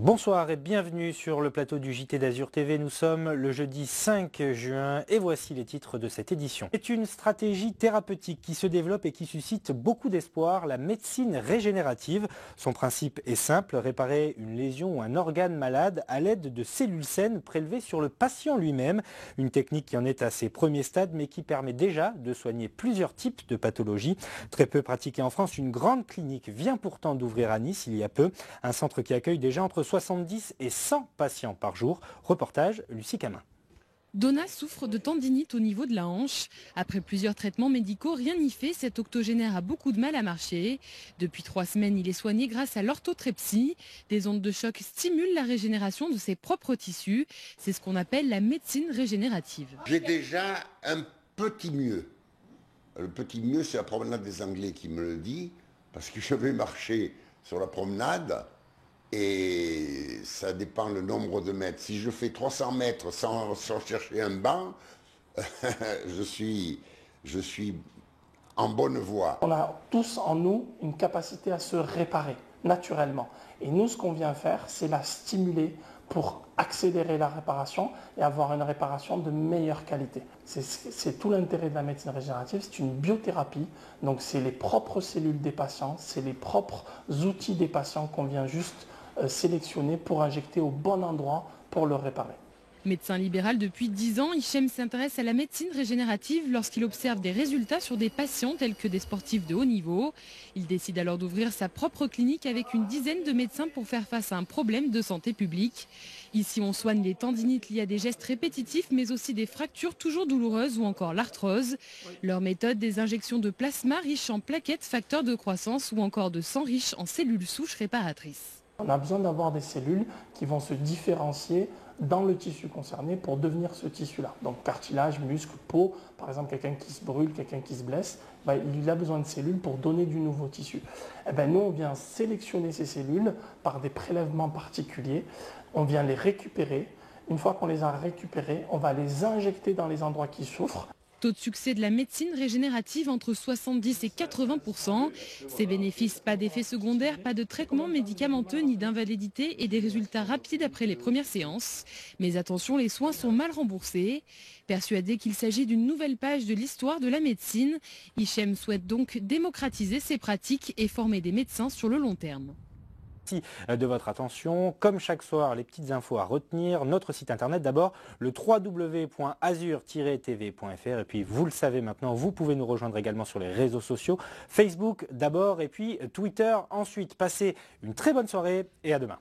Bonsoir et bienvenue sur le plateau du JT d'Azur TV. Nous sommes le jeudi 5 juin et voici les titres de cette édition. C'est une stratégie thérapeutique qui se développe et qui suscite beaucoup d'espoir, la médecine régénérative. Son principe est simple, réparer une lésion ou un organe malade à l'aide de cellules saines prélevées sur le patient lui-même. Une technique qui en est à ses premiers stades mais qui permet déjà de soigner plusieurs types de pathologies. Très peu pratiquée en France, une grande clinique vient pourtant d'ouvrir à Nice il y a peu. Un centre qui accueille déjà entre 70 et 100 patients par jour. Reportage, Lucie Camin. Donna souffre de tendinite au niveau de la hanche. Après plusieurs traitements médicaux, rien n'y fait, cet octogénaire a beaucoup de mal à marcher. Depuis 3 semaines, il est soigné grâce à l'orthotrepsie. Des ondes de choc stimulent la régénération de ses propres tissus. C'est ce qu'on appelle la médecine régénérative. J'ai déjà un petit mieux. Le petit mieux, c'est la promenade des Anglais qui me le dit, parce que je vais marcher sur la promenade. Et ça dépend le nombre de mètres. Si je fais 300 mètres sans chercher un banc, je suis en bonne voie. On a tous en nous une capacité à se réparer naturellement. Et nous, ce qu'on vient faire, c'est la stimuler pour accélérer la réparation et avoir une réparation de meilleure qualité. C'est tout l'intérêt de la médecine régénérative, c'est une biothérapie, donc c'est les propres cellules des patients, c'est les propres outils des patients qu'on vient juste sélectionner pour injecter au bon endroit pour le réparer. Médecin libéral depuis 10 ans, Hichem s'intéresse à la médecine régénérative lorsqu'il observe des résultats sur des patients tels que des sportifs de haut niveau. Il décide alors d'ouvrir sa propre clinique avec une dizaine de médecins pour faire face à un problème de santé publique. Ici, on soigne les tendinites liées à des gestes répétitifs, mais aussi des fractures toujours douloureuses ou encore l'arthrose. Leur méthode, des injections de plasma riches en plaquettes, facteurs de croissance ou encore de sang riche en cellules souches réparatrices. On a besoin d'avoir des cellules qui vont se différencier dans le tissu concerné pour devenir ce tissu-là. Donc cartilage, muscle, peau, par exemple quelqu'un qui se brûle, quelqu'un qui se blesse, il a besoin de cellules pour donner du nouveau tissu. Nous, on vient sélectionner ces cellules par des prélèvements particuliers, on vient les récupérer. Une fois qu'on les a récupérées, on va les injecter dans les endroits qui souffrent. Taux de succès de la médecine régénérative entre 70 et 80%. Ses bénéfices, pas d'effets secondaires, pas de traitement médicamenteux ni d'invalidité et des résultats rapides après les premières séances. Mais attention, les soins sont mal remboursés. Persuadé qu'il s'agit d'une nouvelle page de l'histoire de la médecine, Hichem souhaite donc démocratiser ses pratiques et former des médecins sur le long terme. Merci de votre attention. Comme chaque soir, les petites infos à retenir. Notre site internet d'abord, le www.azur-tv.fr. Et puis, vous le savez maintenant, vous pouvez nous rejoindre également sur les réseaux sociaux. Facebook d'abord et puis Twitter ensuite. Passez une très bonne soirée et à demain.